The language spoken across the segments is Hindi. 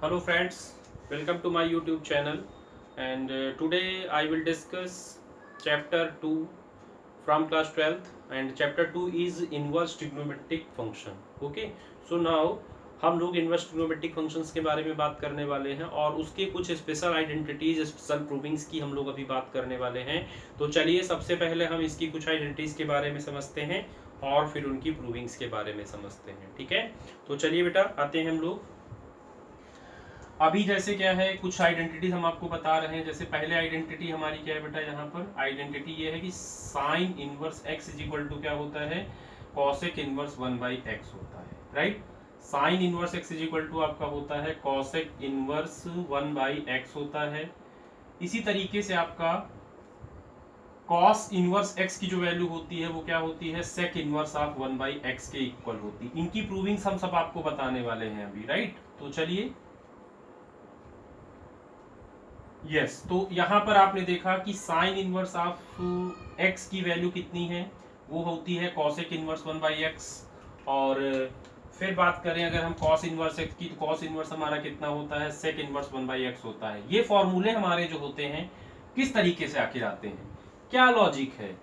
Hello friends, welcome to my YouTube channel and today I will discuss chapter 2 from class 12th and chapter 2 is inverse trigonometric function. Okay, so now हम लोग इनवर्स ट्रिग्नोमेट्रिक फंक्शंस के बारे में बात करने वाले हैं और उसके कुछ स्पेशल आइडेंटिटीज स्पेशल प्रूविंग्स की हम लोग अभी बात करने वाले हैं। तो चलिए सबसे पहले हम इसकी कुछ आइडेंटिटीज के बारे में समझते हैं और फिर उनकी प्रूविंग्स के बारे में समझते हैं। ठीक है, तो चलिए बेटा आते हैं हम लोग। अभी जैसे क्या है कुछ आइडेंटिटीज हम आपको बता रहे हैं। जैसे पहले आइडेंटिटी हमारी क्या है बेटा, यहाँ पर आइडेंटिटी ये है कि sine inverse x is equal to क्या होता है, कॉसेक इनवर्स 1/x होता है। Right, sine inverse x is equal to आपका होता है कॉसेक इनवर्स 1/x होता है। इसी तरीके से आपका कॉस इनवर्स एक्स की जो वैल्यू होती है वो क्या होती है, सेक इनवर्स ऑफ 1/x के इक्वल होती है। इनकी प्रूविंग्स हम सब आपको बताने वाले हैं अभी। राइट, तो चलिए यस तो यहाँ पर आपने देखा कि साइन इनवर्स ऑफ एक्स की वैल्यू कितनी है, वो होती है कॉसेक इनवर्स 1/x। और फिर बात करें अगर हम कॉस इनवर्स एक्स की, तो कॉस इनवर्स हमारा कितना होता है, सेक इनवर्स 1/x होता है। ये फॉर्मूले हमारे जो होते हैं किस तरीके से आखिर आते हैं, क्या लॉजिक है,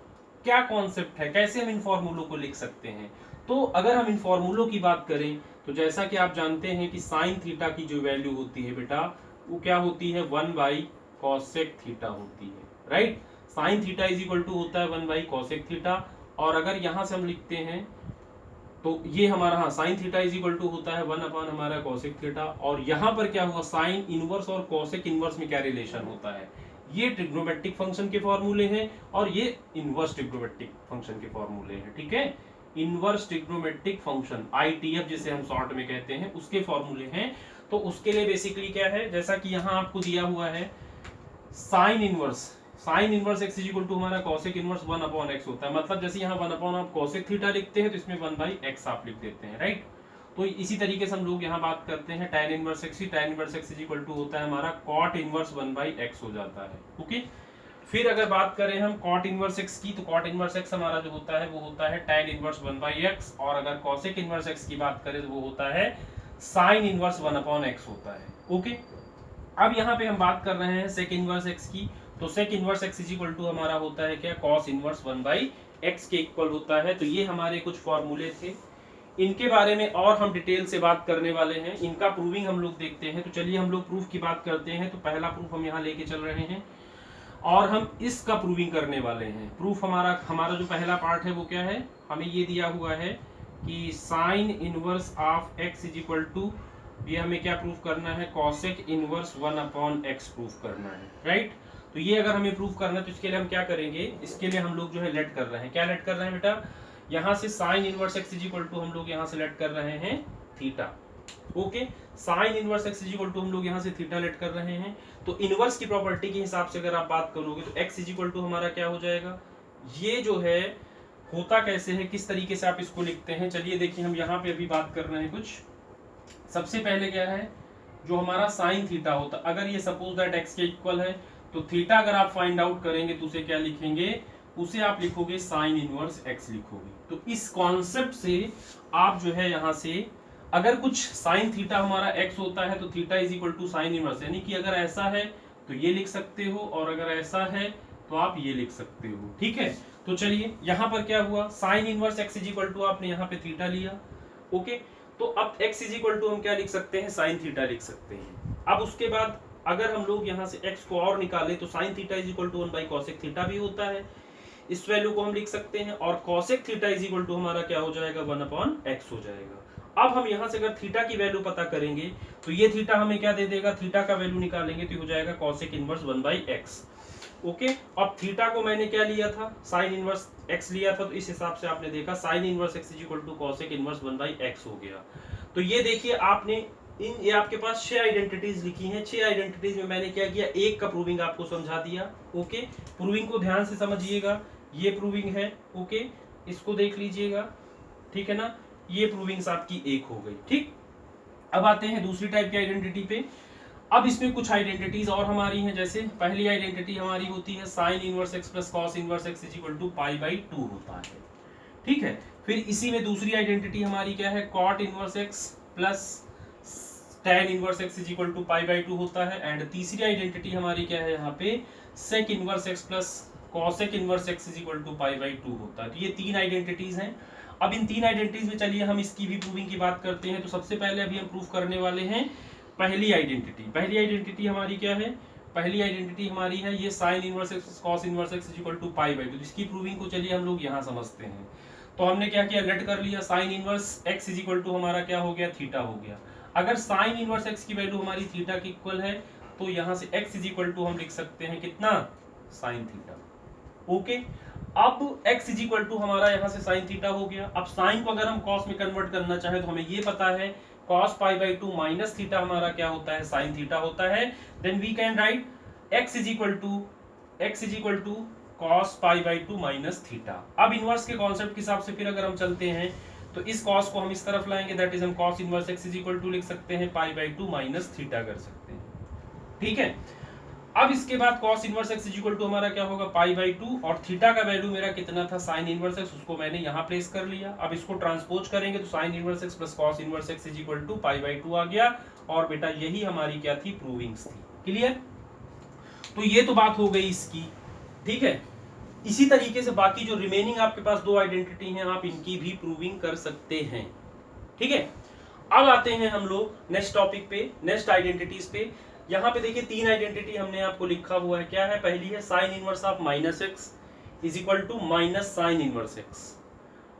क्या कॉन्सेप्ट है, कैसे हम इन फॉर्मूलों को लिख सकते हैं। तो अगर हम इन फॉर्मूलों की बात करें तो जैसा कि आप जानते हैं कि साइन थीटा की जो वैल्यू होती है बेटा वो क्या होती है, 1/कॉसेक थीटा होती है। Right, sine theta is equal to होता है 1/कॉसेक थीटा। और अगर यहां से हम लिखते हैं तो ये हमारा, हाँ, sine theta is equal to होता है 1 हमारा कॉसेक थीटा। और यहाँ पर क्या हुआ, साइन इनवर्स और कॉसेक इनवर्स में क्या रिलेशन होता है, ये ट्रिग्नोमेट्रिक फंक्शन के फॉर्मूले हैं और ये इनवर्स ट्रिग्नोमेट्रिक फंक्शन के फॉर्मूले हैं। ठीक है, इनवर्स ट्रिग्नोमेट्रिक फंक्शन आईटीएफ जिसे हम शॉर्ट में कहते हैं उसके फॉर्मूले हैं। तो उसके लिए बेसिकली क्या है, जैसा कि यहाँ आपको दिया हुआ है sine inverse x is equal to हमारा कॉसेक इनवर्स 1/x होता है। मतलब जैसे यहाँ 1 आप कॉसेक थीटा लिखते हैं तो इसमें 1/x आप लिख देते हैं। राइट, तो इसी तरीके से हम लोग यहाँ बात करते हैं tan इनवर्स एक्स की, tan inverse x is equal to होता है हमारा cot इनवर्स 1/x हो जाता है। ओके, फिर अगर बात करें हम cot इनवर्स एक्स की, तो cot इनवर्स एक्स हमारा जो होता है वो होता है tan इनवर्स 1/x। और अगर cosec इनवर्स एक्स की बात करें तो वो होता है sin इनवर्स 1/x होता है। ओके, अब यहाँ पे हम बात कर रहे हैं सेक इनवर्स एक्स की, तो sec inverse x is equal to हमारा होता है क्या, कॉस इनवर्स 1/x के इक्वल होता है। तो ये हमारे कुछ फॉर्मूले थे, इनके बारे में और हम डिटेल से बात करने वाले हैं। इनका प्रूविंग हम लोग देखते हैं। तो चलिए हम लोग प्रूफ की बात करते हैं। तो पहला प्रूफ हम यहाँ लेके चल रहे हैं और हम इसका प्रूविंग करने वाले हैं। प्रूफ हमारा हमारा जो पहला पार्ट है वो क्या है, हमें ये दिया हुआ है कि sine inverse of x is equal to, ये हमें क्या प्रूफ करना है, कॉसेक इनवर्स 1/x प्रूफ करना है। राइट, तो ये अगर हमें प्रूफ करना है तो इसके लिए हम क्या करेंगे, इसके लिए हम लोग जो है लेट कर रहे हैं, क्या लेट कर रहे हैं बेटा, यहाँ से sine inverse x is equal to हम लोग यहाँ से लेट कर रहे हैं theta. Okay, sine inverse x is equal to हम लोग यहाँ से थीटा लेट कर रहे हैं। तो इनवर्स की प्रॉपर्टी के हिसाब से अगर आप बात करोगे तो एक्स इज इक्वल टू हमारा क्या हो जाएगा, ये जो है होता कैसे है, किस तरीके से आप इसको लिखते हैं। चलिए देखिए हम यहाँ पे अभी बात कर रहे हैं कुछ। सबसे पहले क्या है, जो हमारा साइन थीटा होता, अगर ये सपोज दैट एक्स के इक्वल है तो थीटा अगर आप फाइंड आउट करेंगे तो उसे क्या लिखेंगे, उसे आप लिखोगे साइन इनवर्स एक्स लिखोगे। तो इस कॉन्सेप्ट से आप जो है यहाँ से अगर कुछ साइन थीटा हमारा एक्स होता है तो theta is equal to sine inverse, यानी कि अगर ऐसा है तो ये लिख सकते हो और अगर ऐसा है तो आप ये लिख सकते हो। ठीक है, तो चलिए यहाँ पर क्या हुआ, sine inverse x is equal to आपने यहाँ पे थीटा लिया। ओके, तो अब x इज इक्वल टू हम क्या लिख सकते हैं, साइन थीटा लिख सकते हैं। अब उसके बाद अगर हम लोग यहाँ से x को और निकालें तो sine theta is equal to 1/कॉसेक थीटा भी होता है, इस वैल्यू को हम लिख सकते हैं। और cosec theta is equal to हमारा क्या हो जाएगा, 1/x हो जाएगा। अब हम यहाँ से अगर थीटा की वैल्यू पता करेंगे तो ये थीटा हमें क्या दे देगा, थीटा का वैल्यू निकालेंगे तो हो जाएगा कॉसेक इनवर्स 1/x। ओके, अब थीटा को मैंने क्या लिया था, साइन इनवर्स एक्स लिया था, तो इस हिसाब से आपने देखा sine inverse x is equal to cosec inverse 1/x हो गया। तो ये देखिए आपने ये आपके पास 6 आइडेंटिटीज लिखी हैं। 6 आइडेंटिटीज में मैंने क्या किया, एक का प्रूविंग आपको समझा दिया। ओके, प्रूविंग को ध्यान से समझिएगा, ये प्रूविंग है। ओके, इसको देख लीजिएगा, ठीक है ना, ये प्रूविंग्स आपकी एक हो गई। ठीक, अब आते हैं दूसरी टाइप की आइडेंटिटी पे। अब इसमें कुछ आइडेंटिटीज और हमारी हैं। जैसे पहली आइडेंटिटी हमारी होती है sine inverse x plus cos inverse x is equal to π/2 होता है। ठीक है, फिर इसी में दूसरी आइडेंटिटी हमारी क्या है, cot inverse x plus tan inverse x is equal to pi by 2 होता है। एंड तीसरी आइडेंटिटी हमारी क्या है यहाँ पे, sec inverse x plus cosec inverse x is equal to pi by 2 होता है। तो ये तीन आइडेंटिटीज हैं। अब इन तीन आइडेंटिटीज में चलिए हम इसकी भी प्रूविंग की बात करते हैं। तो सबसे पहले अभी हम प्रूव करने वाले हैं पहली आइडेंटिटी। पहली आइडेंटिटी हमारी क्या है, पहली आइडेंटिटी हमारी है ये sine inverse x cos inverse x is equal to pi by 2। इसकी प्रूविंग को चलिए हम लोग यहाँ समझते हैं। तो हमने क्या किया, लेट कर लिया sine inverse x is equal to हमारा क्या हो गया, थीटा हो गया। अगर साइन इनवर्स एक्स की वैल्यू हमारी थीटा की इक्वल है तो यहाँ से एक्स इज इक्वल टू हम लिख सकते हैं कितना, साइन थीटा। ओके, अब x इज इक्वल टू हमारा यहाँ से साइन थीटा हो गया। अब साइन को अगर हम कॉस में कन्वर्ट करना चाहे तो हमें ये पता है cos pi by 2 minus theta हमारा क्या होता है, साइन थीटा होता है। Then we can write x is equal to cos pi by 2 minus theta. अब इनवर्स के कॉन्सेप्ट के हिसाब से फिर अगर हम चलते हैं तो इस कॉस को हम इस तरफ लाएंगे, दैट इज हम cos inverse x is equal to लिख सकते हैं पाई बाई 2 माइनस थीटा कर सकते हैं। ठीक है, अब इसके बाद cos inverse x is equal to हमारा क्या होगा, पाई बाई 2, और थीटा का वैल्यू मेरा कितना था, साइन इनवर्स x, उसको मैंने यहाँ प्लेस कर लिया। अब इसको ट्रांसपोज करेंगे तो sine inverse x plus cos inverse x is equal to pi by 2 आ गया। और बेटा यही हमारी क्या थी, प्रूविंग्स थी। क्लियर? तो ये तो बात हो गई इसकी। ठीक है, इसी तरीके से बाकी जो रिमेनिंग आपके पास दो आइडेंटिटी हैं आप इनकी भी प्रूविंग कर सकते हैं। ठीक है, अब आते हैं हम लोग नेक्स्ट टॉपिक पे, नेक्स्ट आइडेंटिटीज पे। यहाँ पे देखिए तीन आइडेंटिटी हमने आपको लिखा हुआ है। क्या है, पहली है sine inverse of minus x is equal to minus sine inverse x,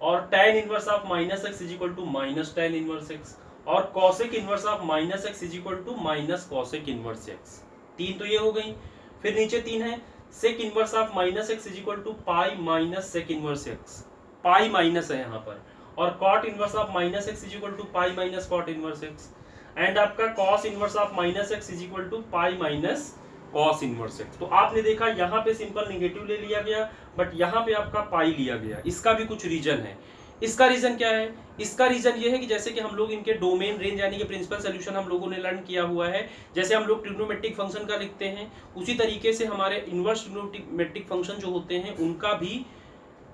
और tan inverse of minus x is equal to minus tan inverse x, और cosec inverse of minus x is equal to minus cosec inverse x. तीन तो ये हो गई। फिर नीचे तीन है sec inverse of minus x is equal to pi minus sec inverse x, pi minus है यहाँ पर, और cot inverse of minus x is equal to pi minus cot inverse x, and आपका cos inverse of minus x is equal to pi minus cos inverse x. तो आपने देखा यहाँ पे सिंपल नेगेटिव ले लिया गया, बट यहाँ पे आपका पाई लिया गया। इसका भी कुछ रीजन है। इसका रीजन क्या है, इसका रीजन ये है कि जैसे कि हम लोग इनके डोमेन रेंज यानी कि प्रिंसिपल सोल्यूशन हम लोगों ने लर्न किया हुआ है। जैसे हम लोग ट्रिग्नोमेट्रिक फंक्शन का लिखते हैं, उसी तरीके से हमारे इनवर्स ट्रिग्नोमेट्रिक फंक्शन जो होते हैं उनका भी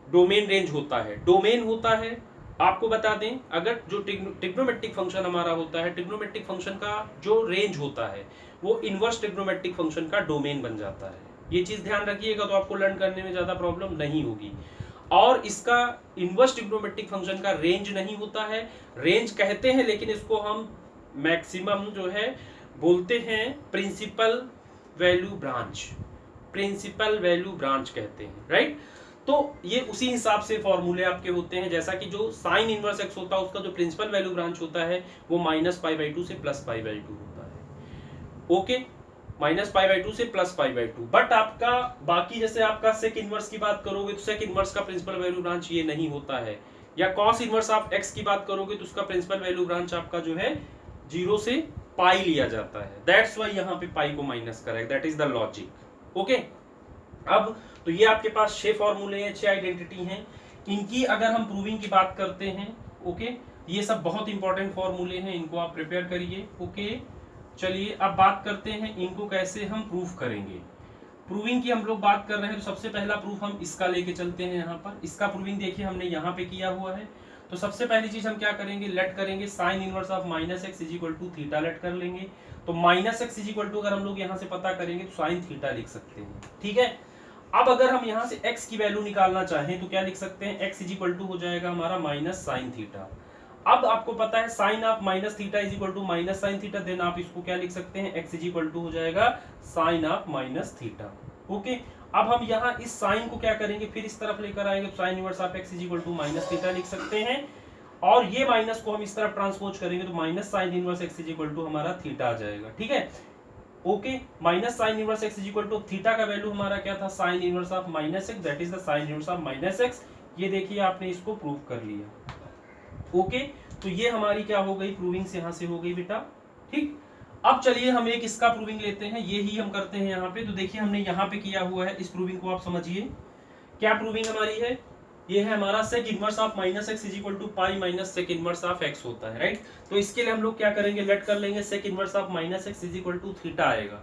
डोमेन रेंज होता है। डोमेन होता है, आपको बता दें, अगर जो ट्रिग्नोमेट्रिक फंक्शन हमारा होता है, ट्रिग्नोमेट्रिक फंक्शन का जो रेंज होता है वो इनवर्स ट्रिग्नोमेट्रिक फंक्शन का डोमेन बन जाता है। ये चीज ध्यान रखिएगा, तो आपको लर्न करने में ज्यादा प्रॉब्लम नहीं होगी। और इसका इनवर्स ट्रिग्नोमेट्रिक फंक्शन का रेंज नहीं होता है, रेंज कहते हैं लेकिन इसको हम मैक्सिमम जो है बोलते हैं principal value branch, principal value branch कहते हैं, राइट। तो ये उसी हिसाब से फॉर्मूले आपके होते हैं, जैसा कि जो साइन इनवर्स एक्स होता है उसका जो प्रिंसिपल वैल्यू ब्रांच होता है वो माइनस पाई बाई 2 से प्लस पाई बाई 2 होता है। ओके, माइनस पाई बाई 2 से प्लस पाई बाई 2। बट आपका बाकी जैसे आपका सेक इनवर्स की बात करोगे तो सेक इनवर्स का प्रिंसिपल वैल्यू ब्रांच ये नहीं होता है, या कॉस इनवर्स ऑफ एक्स की बात करोगे तो उसका प्रिंसिपल वैल्यू ब्रांच आपका जो है 0 से पाई लिया जाता है। दैट्स वाई यहाँ पे पाई को माइनस करा है, that is the logic. Okay, अब तो ये आपके पास 6 फॉर्मूले हैं, 6 आइडेंटिटी हैं। इनकी अगर हम प्रूविंग की बात करते हैं, ओके, ये सब बहुत इंपॉर्टेंट फॉर्मूले हैं, इनको आप प्रिपेयर करिए। ओके, चलिए अब बात करते हैं इनको कैसे हम प्रूव करेंगे। प्रूविंग की हम लोग बात कर रहे हैं तो सबसे पहला प्रूफ हम इसका लेके चलते हैं। यहाँ पर इसका प्रूविंग देखिए हमने यहाँ पे किया हुआ है। तो सबसे पहली चीज हम क्या करेंगे, लेट करेंगे sine inverse of minus x is equal to theta let कर लेंगे। तो minus x is equal to अगर हम लोग यहाँ से पता करेंगे तो साइन थीटा लिख सकते हैं। ठीक है, अब अगर हम यहाँ से x की वैल्यू निकालना चाहें तो क्या लिख सकते हैं, x इज इक्वल टू हो जाएगा हमारा माइनस साइन थीटा। अब आपको पता है sine of minus theta is equal to minus sine theta, then आप इसको क्या लिख सकते हैं, x इज इक्वल टू हो जाएगा sine of minus theta. Okay, अब हम यहाँ इस साइन को क्या करेंगे, फिर इस तरफ लेकर आएंगे, sine inverse of x is equal to minus theta लिख सकते हैं, और ये माइनस को हम इस तरफ ट्रांसपोज करेंगे तो minus sine inverse x is equal to हमारा थीटा आ जाएगा। ठीक है, okay, minus sine inverse x is equal to theta का वैल्यू हमारा क्या था, sine inverse of minus x, that is the sine inverse of minus x. ये देखिए आपने इसको प्रूव कर लिया। ओके, तो ये हमारी क्या हो गई, प्रूविंग्स यहाँ से हो गई बेटा। ठीक, अब चलिए हम एक इसका प्रूविंग लेते हैं, ये ही हम करते हैं यहाँ पे। तो देखिए हमने यहाँ पे किया हुआ है, इस प्रूविंग को आप समझिए। क्या प्रूविंग हमारी है, ये है हमारा sec inverse of minus x is equal to pi minus sec inverse of x होता है, राइट। तो इसके लिए हम लोग क्या करेंगे, लेट कर लेंगे sec inverse of minus x is equal to theta आएगा।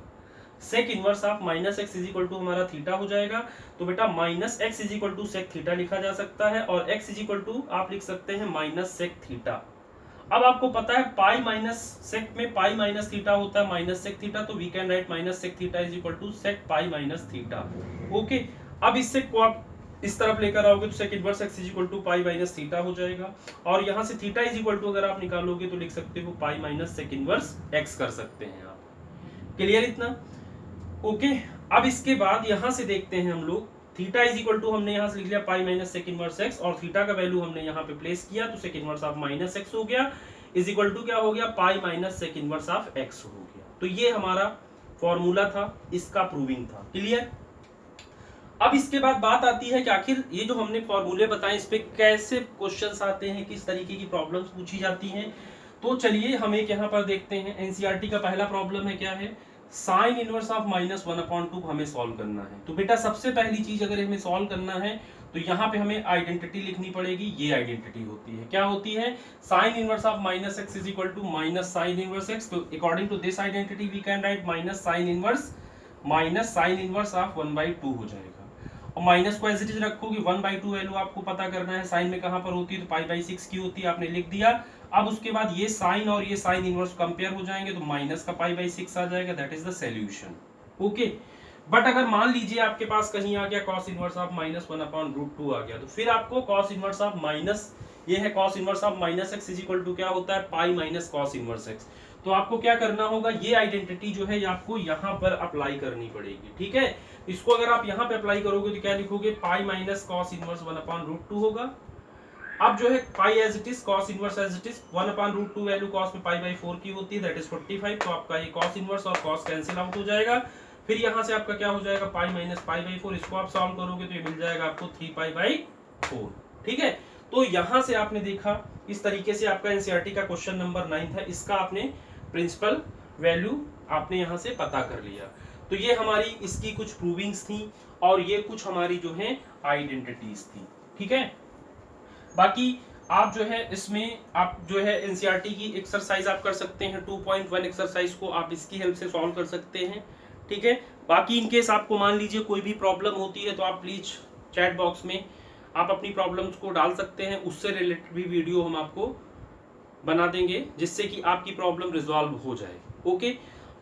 Sec inverse of minus x is equal to हमारा थीटा हो जाएगा। तो बेटा minus x is equal to sec theta लिखा जा सकता है, और एक्स इज इक्वल टू आप लिख सकते हैं माइनस सेक थीटा। अब आपको पता है पाई माइनस सेक में पाई माइनस थीटा होता है माइनस सेक थीटा, तो we can write minus sec theta is equal to sec pi minus theta. Okay, अब इस सेक को आप इस तरफ लेकर आओगे तो sec inverse x is equal to pi minus theta हो जाएगा, और यहां से थीटा इज इक्वल टू अगर आप निकालोगे तो लिख सकते हो pi minus sec inverse x कर सकते हैं आप। क्लियर इतना? ओके, अब इसके बाद यहां से देखते हैं हम लोग थीटा इज इक्वल टू हमने यहां से लिख लिया pi minus sec inverse x, और थीटा का वैल्यू हमने यहां पे प्लेस किया तो sec inverse of minus x हो गया इज इक्वल टू क्या हो गया pi minus sec inverse of x हो गया। तो ये हमारा फॉर्मूला था, इसका प्रूविंग था। क्लियर? अब इसके बाद बात आती है कि आखिर ये जो हमने फॉर्मूले बताए इस पे कैसे क्वेश्चंस आते हैं, किस तरीके की प्रॉब्लम्स पूछी जाती हैं। तो चलिए हम एक यहाँ पर देखते हैं, एनसीईआरटी का पहला प्रॉब्लम है क्या है, साइन इनवर्स ऑफ -1/2 हमें सॉल्व करना है। तो बेटा सबसे पहली चीज अगर हमें सॉल्व करना है तो यहाँ पे हमें आइडेंटिटी लिखनी पड़ेगी। ये आइडेंटिटी होती है, क्या होती है, sine inverse of -x is equal to minus sine inverse x। तो according to this identity we can write minus sine inverse of 1/2 हो जाएगा। और माइनस को एज इट इज रखोगे, 1/2 वैल्यू आपको पता करना है, साइन में कहां पर होती है तो पाई/6 की होती है, आपने लिख दिया। अब उसके बाद ये साइन और ये साइन इनवर्स कंपेयर हो जाएंगे तो माइनस का पाई/6 आ जाएगा, that is the solution. Okay, but अगर मान लीजिए आपके पास कहीं आ गया cos इनवर्स ऑफ -1/√2 आ गया, तो फिर आपको cos इनवर्स ऑफ माइनस, ये है cos inverse of -x is equal to क्या होता है pi minus cos inverse x। तो आपको क्या करना होगा, ये आइडेंटिटी जो है आपको यहाँ पर अप्लाई करनी पड़ेगी। ठीक है, इसको अगर आप यहाँ पे अप्लाई करोगे तो क्या लिखोगे, पाई माइनस cos इनवर्स 1/√2 होगा। अब जो है pi as it is, cos inverse as it is, 1/√2 value cos में पाई/4 की होती है, दैट इज 45। तो आपका ये cos इनवर्स और cos कैंसिल आउट हो जाएगा। फिर यहाँ से आपका क्या हो जाएगा, पाई माइनस पाई/4, इसको आप सॉल्व करोगे तो ये मिल जाएगा आपको 3π/4। ठीक है, तो यहाँ से आपने देखा इस तरीके से आपका एनसीईआरटी का क्वेश्चन नंबर 9 था, इसका आपने प्रिंसिपल वैल्यू आपने यहाँ से पता कर लिया। तो ये हमारी इसकी कुछ प्रूविंग्स थी और ये कुछ हमारी जो है आइडेंटिटीज थी। ठीक है, बाकी आप जो है इसमें आप जो है एनसीईआरटी की एक्सरसाइज आप कर सकते हैं, 2.1 एक्सरसाइज को आप इसकी हेल्प से सॉल्व कर सकते हैं। ठीक है, बाकी इन केस आपको मान लीजिए कोई भी प्रॉब्लम होती है तो आप प्लीज चैट बॉक्स में आप अपनी प्रॉब्लम्स को डाल सकते हैं, उससे रिलेटेड भी वीडियो हम आपको बना देंगे जिससे कि आपकी प्रॉब्लम रिजॉल्व हो जाए। ओके,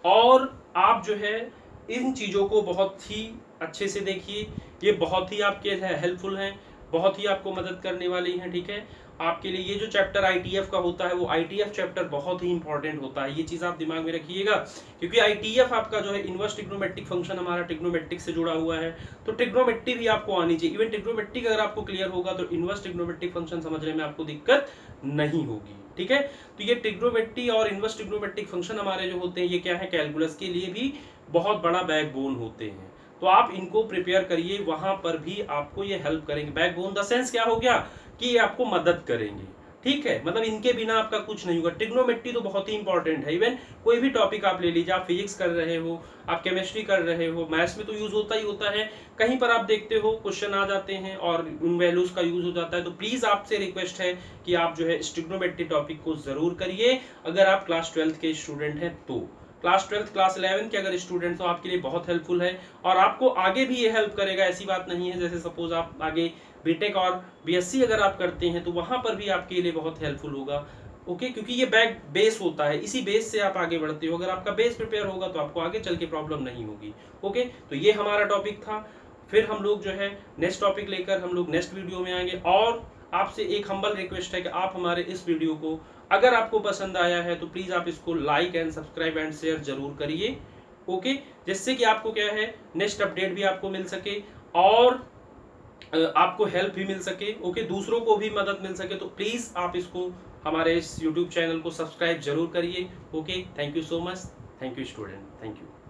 और आप जो है इन चीज़ों को बहुत ही अच्छे से देखिए, ये बहुत ही आपके हेल्पफुल हैं, बहुत ही आपको मदद करने वाली हैं। ठीक है, आपके लिए ये जो चैप्टर आईटीएफ का होता है वो आईटीएफ चैप्टर बहुत ही इंपॉर्टेंट होता है, ये चीज़ आप दिमाग में रखिएगा, क्योंकि आईटीएफ आपका जो है इनवर्स ट्रिग्नोमेट्रिक फंक्शन हमारा ट्रिग्नोमेट्रिक से जुड़ा हुआ है, तो ट्रिग्नोमेट्री भी आपको आनी चाहिए। इवन ट्रिग्नोमेट्रिक अगर आपको क्लियर होगा तो इनवर्स ट्रिग्नोमेट्रिक फंक्शन समझने में आपको दिक्कत नहीं होगी। ठीक है, तो ये ट्रिग्नोमेट्री और इनवर्स ट्रिग्नोमेट्रिक फंक्शन हमारे जो होते हैं ये क्या है, कैलकुलस के लिए भी बहुत बड़ा बैकबोन होते हैं, तो आप इनको प्रिपेयर करिए, वहां पर भी आपको ये हेल्प करेंगे। बैकबोन द सेंस क्या हो गया कि ये आपको मदद करेंगे। ठीक है, मतलब इनके बिना आपका कुछ नहीं होगा। ट्रिग्नोमेट्री तो बहुत ही इंपॉर्टेंट है, इवन कोई भी टॉपिक आप ले लीजिए, आप फिजिक्स कर रहे हो, आप केमिस्ट्री कर रहे हो, मैथ्स में तो यूज होता ही होता है, कहीं पर आप देखते हो क्वेश्चन आ जाते हैं और उन वैल्यूज का यूज हो जाता है। तो प्लीज आपसे रिक्वेस्ट है कि आप जो है ट्रिग्नोमेट्री टॉपिक को जरूर करिए, अगर आप क्लास 12th के स्टूडेंट हैं तो। क्लास 12th क्लास 11 के अगर स्टूडेंट तो आपके लिए बहुत हेल्पफुल है, और आपको आगे भी ये हेल्प करेगा, ऐसी बात नहीं है। जैसे सपोज आप आगे बीटेक और बीएससी अगर आप करते हैं तो वहां पर भी आपके लिए बहुत हेल्पफुल होगा। ओके, क्योंकि ये बैक बेस होता है, इसी बेस से आप आगे बढ़ते हो। अगर आपका बेस प्रिपेयर होगा तो आपको आगे चल के प्रॉब्लम नहीं होगी। ओके, तो ये हमारा टॉपिक था। फिर हम लोग जो है नेक्स्ट टॉपिक लेकर हम लोग नेक्स्ट वीडियो में आएंगे, और आपसे एक हम्बल रिक्वेस्ट है कि आप हमारे इस वीडियो को अगर आपको पसंद आया है तो प्लीज आप इसको like and subscribe and share जरूर करिए। ओके, जिससे कि आपको क्या है नेक्स्ट अपडेट भी आपको मिल सके और आपको हेल्प भी मिल सके। ओके, दूसरों को भी मदद मिल सके, तो प्लीज आप इसको हमारे इस यूट्यूब चैनल को सब्सक्राइब जरूर करिए। Okay, thank you so much, thank you student, thank you.